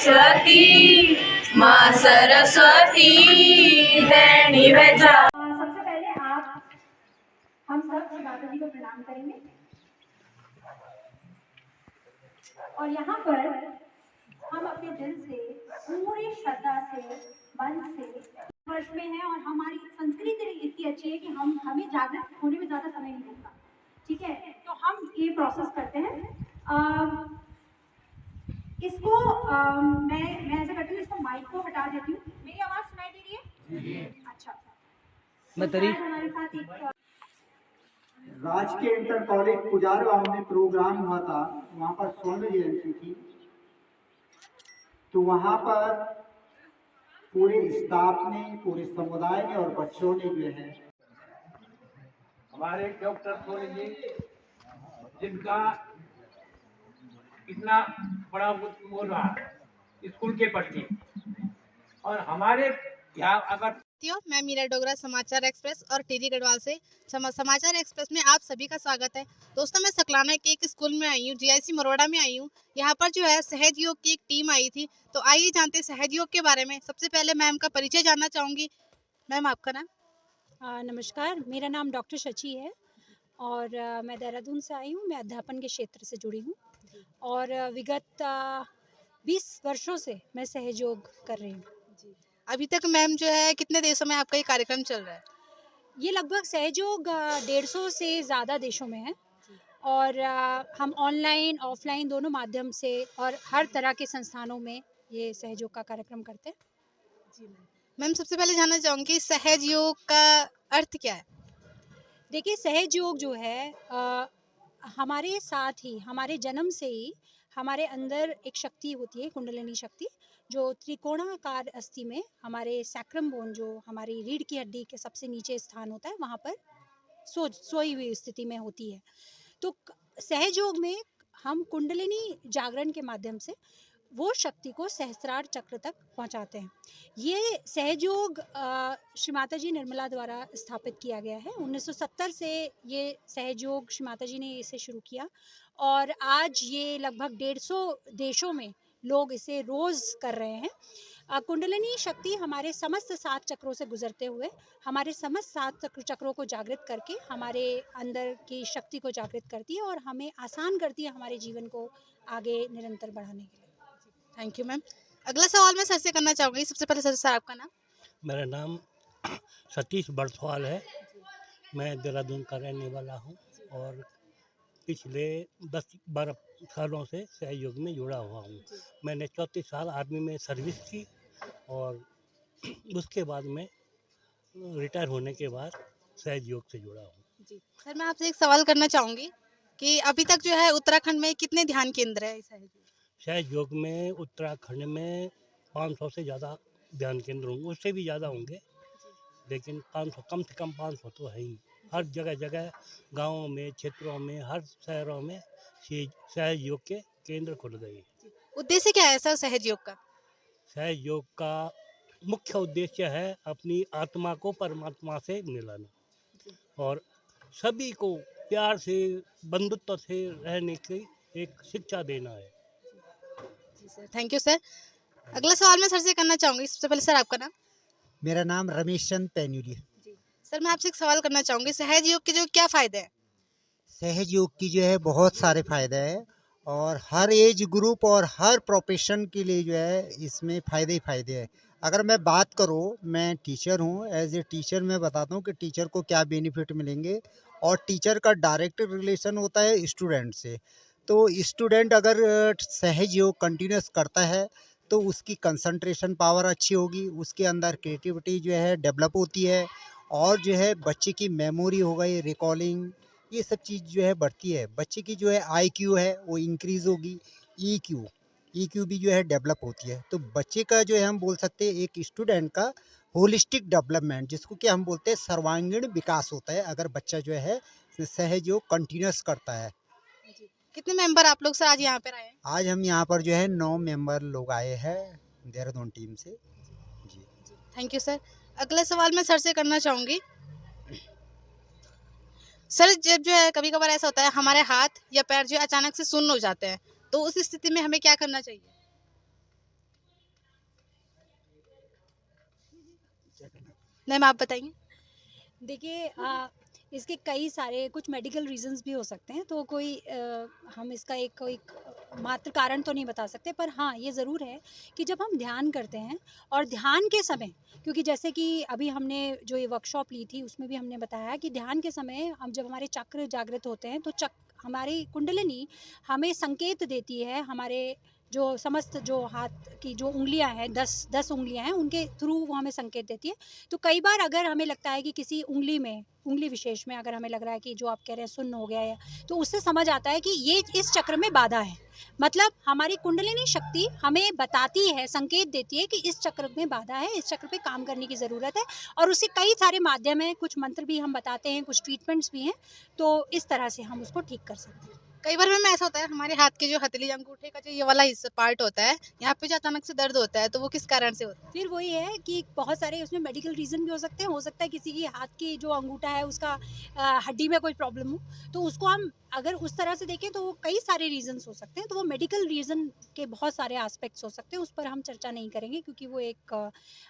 सरस्वती माँ सरस्वती धरणी बचा। सबसे पहले आप हम सब श्री माता जी को प्रणाम करेंगे और यहाँ पर हम अपने दिल से पूरी श्रद्धा से मन से वर्ष में है और हमारी संस्कृति इतनी अच्छी है कि हमें जागृत होने में ज़्यादा समय नहीं लगता। ठीक है, तो हम ये प्रोसेस करते हैं। इसको मैं ऐसा करती हूँ, इसको माइक को हटा देती हूँ। मेरी आवाज़ सुनाई दे रही है? अच्छा, हमारे साथ एक राजकीय इंटर कॉलेज पुजार गांव में प्रोग्राम हुआ था। वहां पर स्वर्ण जयंती थी, तो वहां पर पूरे स्टाफ ने, पूरे समुदाय ने और बच्चों ने जो है हमारे डॉक्टर सोनी जी, जिनका इतना बड़ा वो रहा स्कूल के प्रति, और हमारे यहाँ अगर मैं मीरा डोगरा समाचार एक्सप्रेस और टीरी गढ़वाल से समाचार एक्सप्रेस में आप सभी का स्वागत है। दोस्तों, मैं सकलाना के एक स्कूल में आई हूँ, जीआईसी मरोड़ा में आई हूँ। यहाँ पर जो है सहज योग की एक टीम आई थी, तो आइए जानते हैं सहज योग के बारे में। सबसे पहले मैम का परिचय जानना चाहूँगी। मैम, आपका नाम? नमस्कार, मेरा नाम डॉक्टर शची है और मैं देहरादून से आई हूँ। मैं अध्यापन के क्षेत्र से जुड़ी हूँ और विगत 20 वर्षों से मैं सहयोग कर रही हूँ। अभी तक मैम जो है कितने देशों में आपका ये कार्यक्रम चल रहा है? ये लगभग सहयोग 150 से ज़्यादा देशों में है और हम ऑनलाइन ऑफलाइन दोनों माध्यम से और हर तरह के संस्थानों में ये सहयोग का कार्यक्रम करते हैं। जी मैम, सबसे पहले जानना चाहूँगी सहज योग का अर्थ क्या है? देखिए, सहज योग जो है हमारे साथ ही, हमारे जन्म से ही हमारे अंदर एक शक्ति होती है, कुंडलिनी शक्ति, जो त्रिकोणाकार अस्थि में हमारे सैक्रम बोन, जो हमारी रीढ़ की हड्डी के सबसे नीचे स्थान होता है, वहाँ पर सोई हुई स्थिति में होती है। तो सहज योग में हम कुंडलिनी जागरण के माध्यम से वो शक्ति को सहस्त्रार चक्र तक पहुंचाते हैं। ये सहयोग श्री माता जी निर्मला द्वारा स्थापित किया गया है। 1970 से ये सहयोग श्री माता जी ने इसे शुरू किया और आज ये लगभग 150 देशों में लोग इसे रोज़ कर रहे हैं। कुंडलिनी शक्ति हमारे समस्त 7 चक्रों से गुजरते हुए हमारे समस्त 7 चक्रों को जागृत करके हमारे अंदर की शक्ति को जागृत करती है और हमें आसान करती है हमारे जीवन को आगे निरंतर बढ़ाने के लिए। Thank you ma'am. अगला सवाल मैं सर से करना चाहूँगी। सबसे पहले सर आपका नाम? मेरा नाम सतीश बरसवाल है। मैं देहरादून का रहने वाला हूँ और पिछले 10-12 सालों से सहयोग में जुड़ा हुआ हूँ। मैंने 34 साल आर्मी में सर्विस की और उसके बाद में रिटायर होने के बाद सहयोग से जुड़ा हूँ। जी सर, मैं आपसे एक सवाल करना चाहूँगी कि अभी तक जो है उत्तराखंड में कितने ध्यान केंद्र है सहयोग में उत्तराखंड में 500 से ज़्यादा ध्यान केंद्र होंगे, उससे भी ज़्यादा होंगे, लेकिन 500 कम से कम 500 तो है ही। हर जगह जगह गाँवों में, क्षेत्रों में, हर शहरों में सहयोग के केंद्र खुल गए। उद्देश्य क्या है सर सहयोग का? सहयोग का मुख्य उद्देश्य है अपनी आत्मा को परमात्मा से मिलाना और सभी को प्यार से, बंधुत्व से रहने की एक शिक्षा देना है। जी सर, थैंक यू सर। अगला सवाल मैं सर से करना चाहूँगी। सबसे पहले सर आपका नाम? मेरा नाम रमेश चंद पैन्यूली। सर, मैं आपसे एक सवाल करना चाहूँगी, सहज योग के जो क्या फ़ायदे हैं? सहज योग की जो है बहुत सारे फायदे हैं और हर एज ग्रुप और हर प्रोफेशन के लिए जो है इसमें फ़ायदे ही फ़ायदे हैं। अगर मैं बात करूँ, मैं टीचर हूँ, एज ए टीचर मैं बताता हूँ कि टीचर को क्या बेनिफिट मिलेंगे। और टीचर का डायरेक्ट रिलेशन होता है स्टूडेंट से। तो स्टूडेंट अगर सहज योग कंटिन्यूस करता है तो उसकी कंसंट्रेशन पावर अच्छी होगी, उसके अंदर क्रिएटिविटी जो है डेवलप होती है और जो है बच्चे की मेमोरी हो गई, रिकॉलिंग, ये सब चीज़ जो है बढ़ती है। बच्चे की जो है आईक्यू है वो इंक्रीज़ होगी, ईक्यू भी जो है डेवलप होती है। तो बच्चे का जो है हम बोल सकते हैं एक स्टूडेंट का होलिस्टिक डेवलपमेंट, जिसको कि हम बोलते हैं सर्वांगीण विकास होता है अगर बच्चा जो है सहयोग कंटिन्यूस करता है। कितने मेंबर आप लोग सर आज यहाँ पर आए हैं? आज हम यहाँ पर जो है 9 मेंबर लोग आए हैं देहरादून टीम से। जी, थैंक यू सर। अगला सवाल मैं सर से करना चाहूँगी। सर, जब जो है कभी-कभार ऐसा होता है हमारे हाथ या पैर जो है अचानक से सुन्न हो जाते हैं, तो उस स्थिति में हमें क्या करना चाहिए? मैम आप बताएंगे। देखिए इसके कई सारे कुछ मेडिकल रीजंस भी हो सकते हैं, तो कोई हम इसका एक कोई मात्र कारण तो नहीं बता सकते, पर हाँ ये ज़रूर है कि जब हम ध्यान करते हैं और ध्यान के समय, क्योंकि जैसे कि अभी हमने जो ये वर्कशॉप ली थी उसमें भी हमने बताया कि ध्यान के समय हम जब हमारे चक्र जागृत होते हैं तो हमारी कुंडलिनी हमें संकेत देती है, हमारे जो समस्त जो हाथ की जो उंगलियां हैं 10 उंगलियां हैं उनके थ्रू वो हमें संकेत देती है। तो कई बार अगर हमें लगता है कि किसी उंगली विशेष में अगर हमें लग रहा है कि जो आप कह रहे हैं सुन्न हो गया है, तो उससे समझ आता है कि ये इस चक्र में बाधा है। मतलब हमारी कुंडलिनी शक्ति हमें बताती है, संकेत देती है कि इस चक्र में बाधा है, इस चक्र पे काम करने की ज़रूरत है। और उसके कई सारे माध्यम हैं, कुछ मंत्र भी हम बताते हैं, कुछ ट्रीटमेंट्स भी हैं, तो इस तरह से हम उसको ठीक कर सकते हैं। कई बार मैम ऐसा होता है हमारे हाथ के जो हथेली अंगूठे का जो ये वाला हिस्सा पार्ट होता है, यहाँ पे जो अचानक से दर्द होता है, तो वो किस कारण से होता है? फिर वही है कि बहुत सारे उसमें मेडिकल रीज़न भी हो सकते हैं। हो सकता है किसी की हाथ की जो अंगूठा है उसका हड्डी में कोई प्रॉब्लम हो, तो उसको हम अगर उस तरह से देखें तो वो कई सारे रीज़न्स हो सकते हैं। तो वो मेडिकल रीज़न के बहुत सारे एस्पेक्ट्स हो सकते हैं, उस पर हम चर्चा नहीं करेंगे क्योंकि वो एक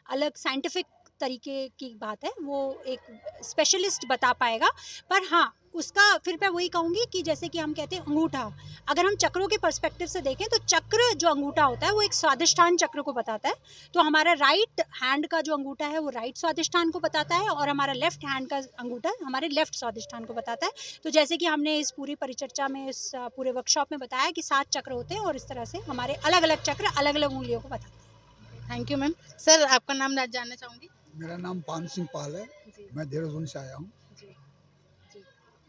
अलग साइंटिफिक तरीके की बात है, वो एक स्पेशलिस्ट बता पाएगा। पर हाँ, उसका फिर मैं वही कहूँगी कि जैसे कि हम कहते हैं अंगूठा, अगर हम चक्रों के पर्सपेक्टिव से देखें तो चक्र जो अंगूठा होता है वो एक स्वादिष्ठान चक्र को बताता है। तो हमारा राइट हैंड का जो अंगूठा है वो राइट स्वादिष्ठान को बताता है, और हमारा लेफ्ट हैंड का अंगूठा हमारे लेफ्ट स्वादिष्ठान को बताता है। तो जैसे कि हमने इस पूरी परिचर्चा में, इस पूरे वर्कशॉप में बताया कि 7 चक्र होते हैं और इस तरह से हमारे अलग अलग चक्र अलग अलग उंगलियों को बताते हैं। Thank you ma'am. सर आपका नाम जानना चाहूँगी। मेरा नाम पान सिंह पाल है। मैं देहरादून से आया हूँ।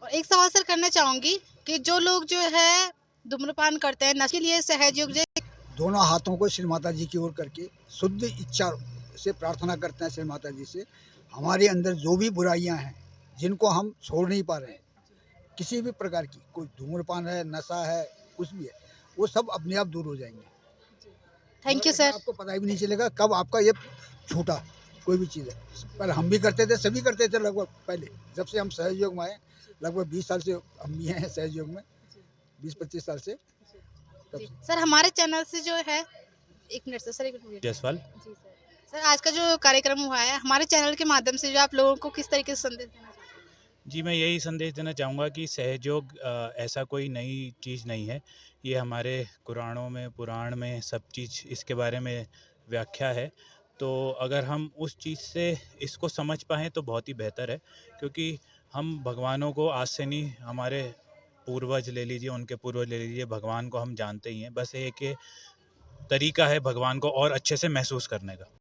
और एक सवाल सर करना चाहूँगी कि जो लोग जो है धूम्रपान करते हैं, नशे के लिए सहज योग दोनों हाथों को श्री माता जी की ओर करके शुद्ध इच्छा से प्रार्थना करते हैं श्री माता जी से, हमारे अंदर जो भी बुराइयां हैं जिनको हम छोड़ नहीं पा रहे हैं, किसी भी प्रकार की, कोई धूम्रपान है, नशा है, कुछ भी है, वो सब अपने आप दूर हो जाएंगे। थैंक यू और सर। आपको पता भी नहीं चलेगा कब आपका ये छूटा कोई भी चीज़ है। पर हम भी करते थे, सभी करते थे लगभग पहले, जब से हम सहयोग में आए, लगभग 20 साल से हम भी हैं सहयोग में, 20-25 साल से। तब से सर हमारे चैनल से जो है, एक मिनट सर एक मिनट जायसवाल। जी सर आज का जो कार्यक्रम हुआ है हमारे चैनल के माध्यम से जो आप लोगों को किस तरीके से संदेश देना चाहते हैं? जी, मैं यही संदेश देना चाहूँगा कि सहयोग ऐसा कोई नई चीज़ नहीं है। ये हमारे कुरानों में, पुराण में सब चीज़ इसके बारे में व्याख्या है। तो अगर हम उस चीज़ से इसको समझ पाएँ तो बहुत ही बेहतर है, क्योंकि हम भगवानों को आज से नहीं, हमारे पूर्वज ले लीजिए, उनके पूर्वज ले लीजिए, भगवान को हम जानते ही हैं। बस एक ये तरीका है भगवान को और अच्छे से महसूस करने का।